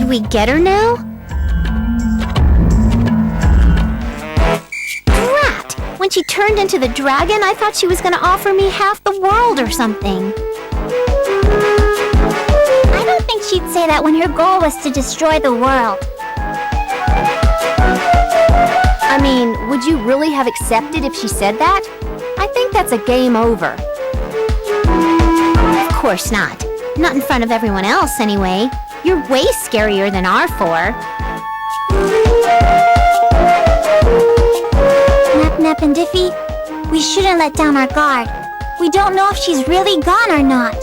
Should we get her now? Drat! When she turned into the dragon, I thought she was gonna offer me half the world or something. I don't think she'd say that when her goal was to destroy the world. I mean, would you really have accepted if she said that? I think that's a game over. Of course not. Not in front of everyone else, anyway. You're way scarier than R4. Nep, Nep, and Diffie, we shouldn't let down our guard. We don't know if she's really gone or not.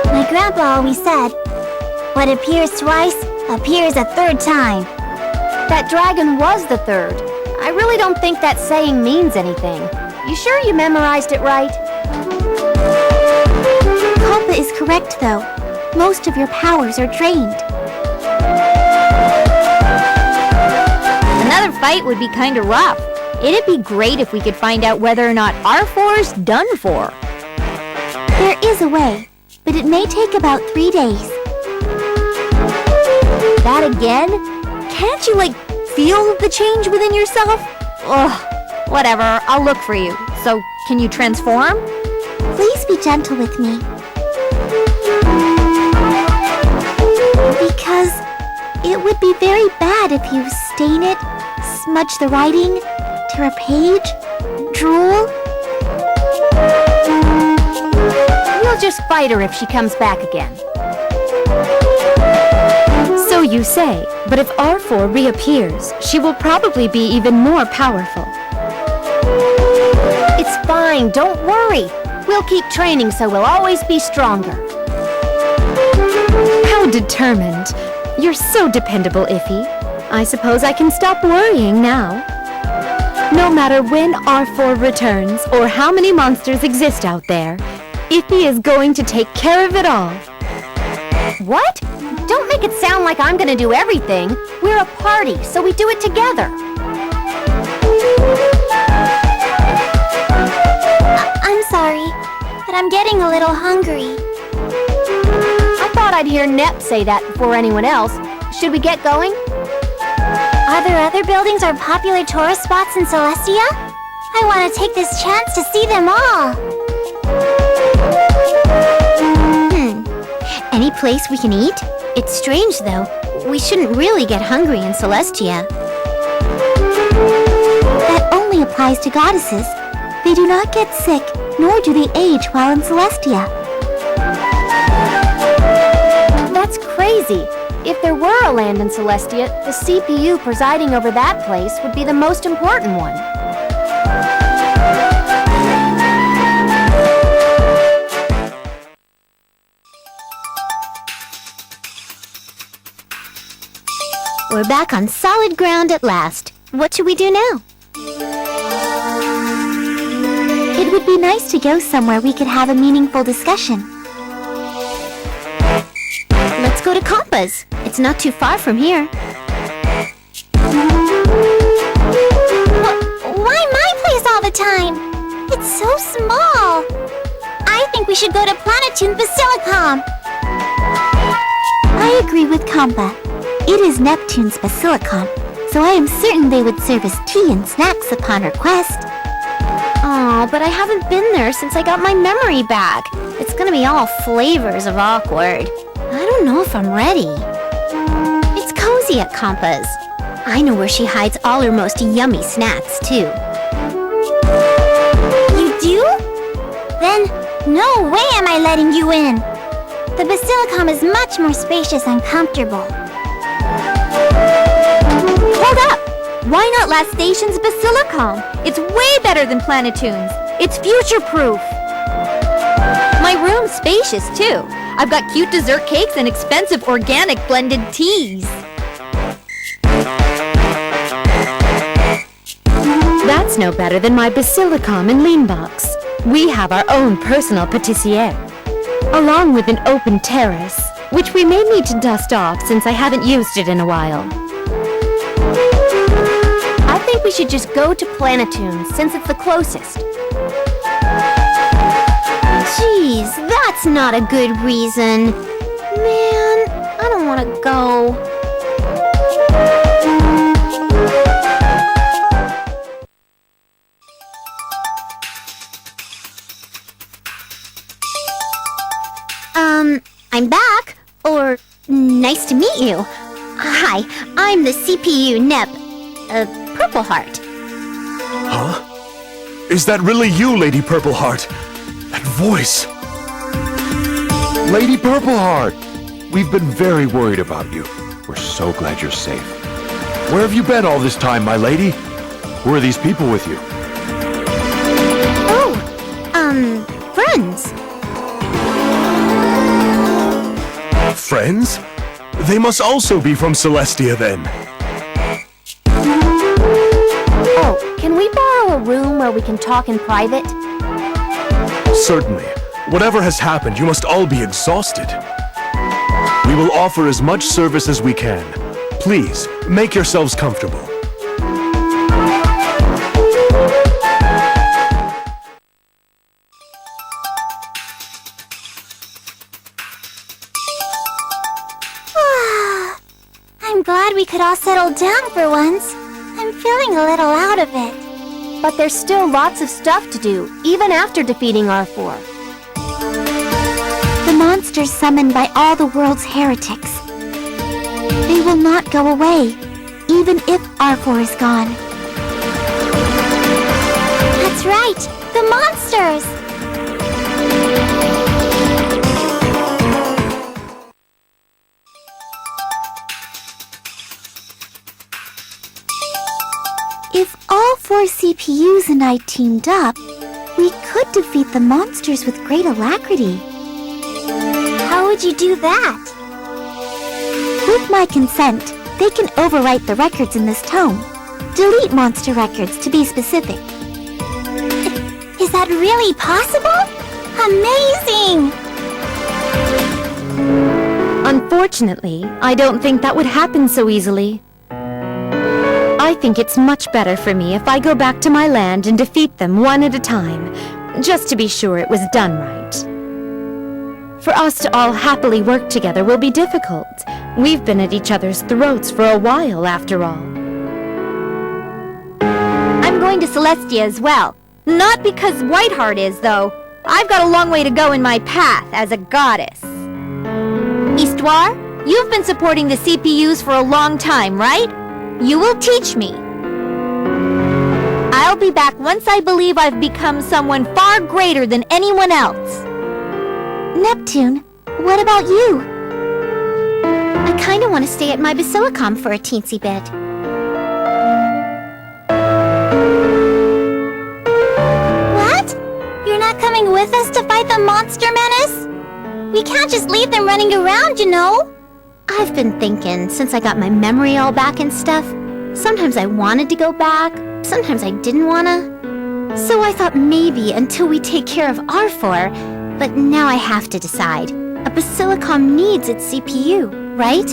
My grandpa always said, what appears twice, appears a third time. That dragon was the third. I really don't think that saying means anything. You sure you memorized it right? Papa is correct, though. Most of your powers are drained. Another fight would be kinda rough. It'd be great if we could find out whether or not R4's done for. There is a way, but it may take about 3 days. That again? Can't you, feel the change within yourself? Ugh, whatever, I'll look for you. So, can you transform? Please be gentle with me. Because it would be very bad if you stain it, smudge the writing, tear a page, drool. We'll just fight her if she comes back again. So you say, but if R4 reappears, she will probably be even more powerful. It's fine, don't worry. We'll keep training so we'll always be stronger. How determined. You're so dependable, Iffy. I suppose I can stop worrying now. No matter when R4 returns or how many monsters exist out there, Iffy is going to take care of it all. What? Don't make it sound like I'm gonna do everything. We're a party, so we do it together. I'm sorry, but I'm getting a little hungry. I thought I'd hear Nep say that before anyone else. Should we get going? Are there other buildings or popular tourist spots in Celestia? I want to take this chance to see them all. Any place we can eat? It's strange, though. We shouldn't really get hungry in Celestia. That only applies to goddesses. They do not get sick, nor do they age while in Celestia. That's crazy. If there were a land in Celestia, the CPU presiding over that place would be the most important one. We're back on solid ground at last. What should we do now? It would be nice to go somewhere we could have a meaningful discussion. Let's go to Compa's. It's not too far from here. Why my place all the time? It's so small. I think we should go to Planetoon Basilicom. I agree with Compa. It is Neptune's Basilicom, so I am certain they would serve us tea and snacks upon request. Oh, but I haven't been there since I got my memory back. It's gonna be all flavors of awkward. I don't know if I'm ready. It's cozy at Compa's. I know where she hides all her most yummy snacks, too. You do? Then, no way am I letting you in. The Basilicom is much more spacious and comfortable. Hold up! Why not last station's Basilicom? It's way better than Planetoon's. It's future-proof. My room's spacious, too. I've got cute dessert cakes and expensive organic blended teas. That's no better than my Basilicom and Lean Box. We have our own personal patissiere, along with an open terrace, which we may need to dust off since I haven't used it in a while. I think we should just go to Planetoon since it's the closest. Jeez, that's not a good reason. Man, I don't want to go. I'm back. Or, nice to meet you. Hi, I'm the CPU Purple Heart. Huh? Is that really you, Lady Purple Heart? That voice! Lady Purple Heart! We've been very worried about you. We're so glad you're safe. Where have you been all this time, my lady? Who are these people with you? Oh, friends. Friends? They must also be from Celestia, then. Oh, can we borrow a room where we can talk in private? Certainly. Whatever has happened, you must all be exhausted. We will offer as much service as we can. Please, make yourselves comfortable. I'm glad we could all settle down for once. I'm feeling a little out of it. But there's still lots of stuff to do, even after defeating R4. The monsters summoned by all the world's heretics. They will not go away, even if R4 is gone. That's right, the monsters! If all 4 CPUs and I teamed up, we could defeat the monsters with great alacrity. How would you do that? With my consent, they can overwrite the records in this tome. Delete monster records, to be specific. Is that really possible? Amazing! Unfortunately, I don't think that would happen so easily. I think it's much better for me if I go back to my land and defeat them one at a time, just to be sure it was done right. For us to all happily work together will be difficult. We've been at each other's throats for a while, after all. I'm going to Celestia as well. Not because Whiteheart is, though. I've got a long way to go in my path as a goddess. Histoire, you've been supporting the CPUs for a long time, right? You will teach me. I'll be back once I believe I've become someone far greater than anyone else. Neptune, what about you? I kinda want to stay at my Basilicom for a teensy bit. What? You're not coming with us to fight the monster menace? We can't just leave them running around, you know? I've been thinking, since I got my memory all back and stuff, sometimes I wanted to go back, sometimes I didn't wanna. So I thought maybe until we take care of R4, but now I have to decide. A Basilicom needs its CPU, right?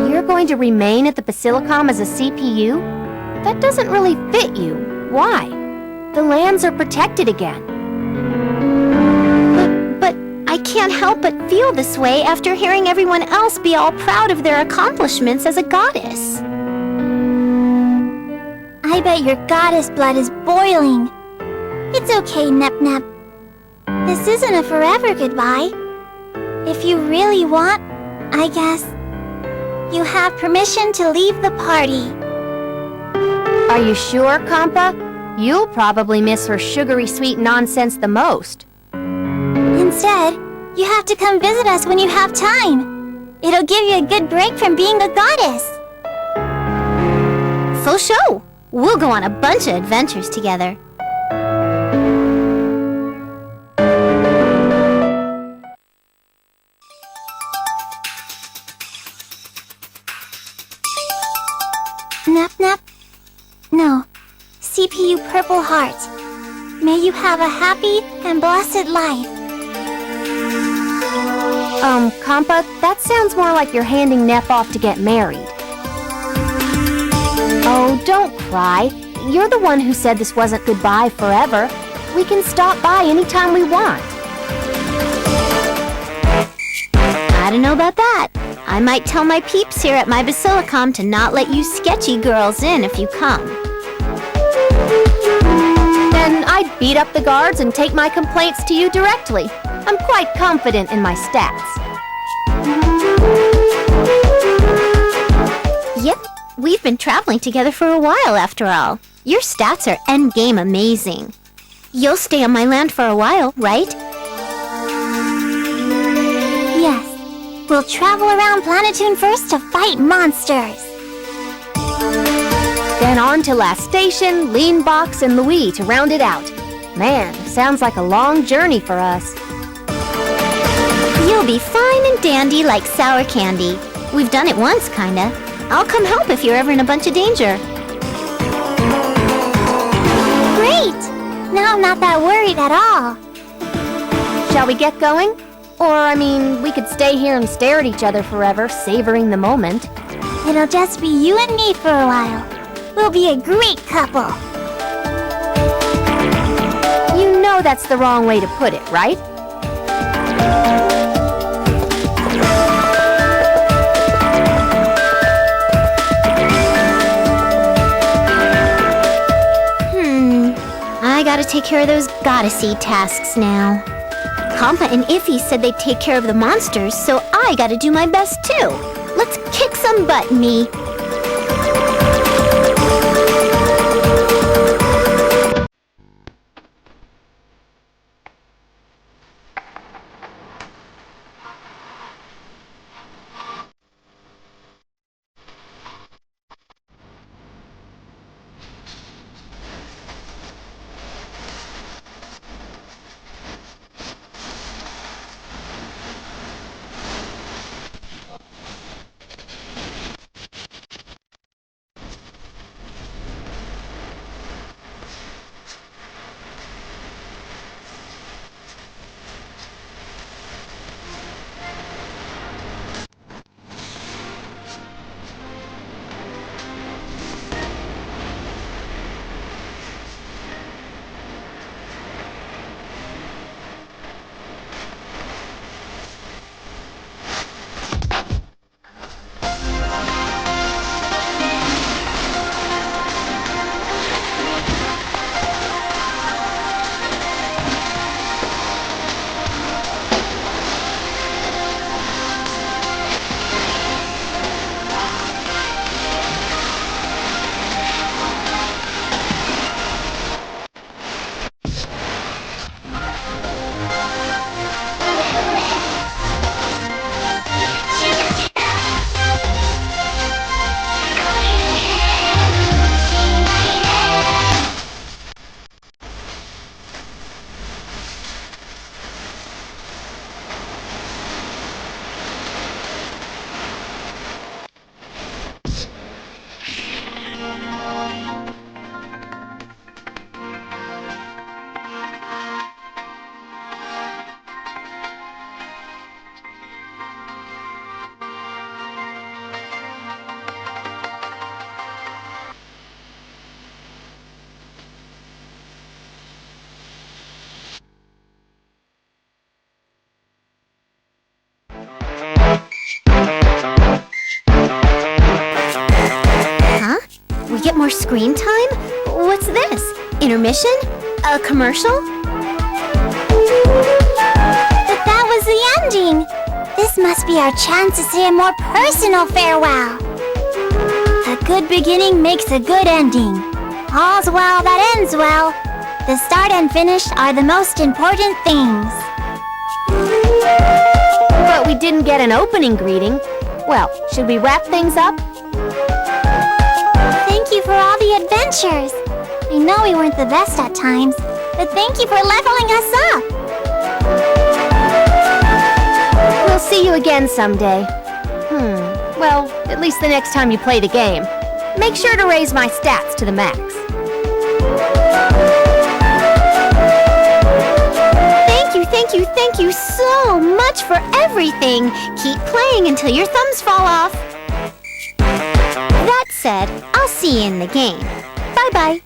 You're going to remain at the Basilicom as a CPU? That doesn't really fit you. Why? The lands are protected again. But I can't help but feel this way after hearing everyone else be all proud of their accomplishments as a goddess. I bet your goddess blood is boiling. It's okay, Nep Nep. This isn't a forever goodbye. If you really want, I guess, you have permission to leave the party. Are you sure, Kampa? You'll probably miss her sugary sweet nonsense the most. Instead, you have to come visit us when you have time. It'll give you a good break from being a goddess. For sure! We'll go on a bunch of adventures together. Nep Nep? No. CPU Purple Heart. May you have a happy and blessed life. Kampa, that sounds more like you're handing Nep off to get married. Oh, don't cry. You're the one who said this wasn't goodbye forever. We can stop by anytime we want. don't know about that. I might tell my peeps here at my Basilicom to not let you sketchy girls in if you come. Then I'd beat up the guards and take my complaints to you directly. I'm quite confident in my stats. Yep, we've been traveling together for a while after all. Your stats are endgame amazing. You'll stay on my land for a while, right? Yes. We'll travel around Planetoon first to fight monsters. Then on to Last Station, Leanbox, and Louis to round it out. Man, sounds like a long journey for us. You'll be fine and dandy like sour candy. We've done it once, kinda. I'll come help if you're ever in a bunch of danger. Great! Now I'm not that worried at all. Shall we get going? Or, we could stay here and stare at each other forever, savoring the moment. It'll just be you and me for a while. We'll be a great couple. You know that's the wrong way to put it, right? I gotta take care of those goddessy tasks now. Compa and Iffy said they'd take care of the monsters, so I gotta do my best too. Let's kick some butt, me. Get more screen time? What's this? Intermission? A commercial? But that was the ending! This must be our chance to say a more personal farewell. A good beginning makes a good ending. All's well that ends well. The start and finish are the most important things. But we didn't get an opening greeting. Well, should we wrap things up? Thank you for all the adventures. I know we weren't the best at times, but thank you for leveling us up. We'll see you again someday. Well, at least the next time you play the game. Make sure to raise my stats to the max. Thank you so much for everything. Keep playing until your thumbs fall off. That said, I'll see you in the game. Bye-bye.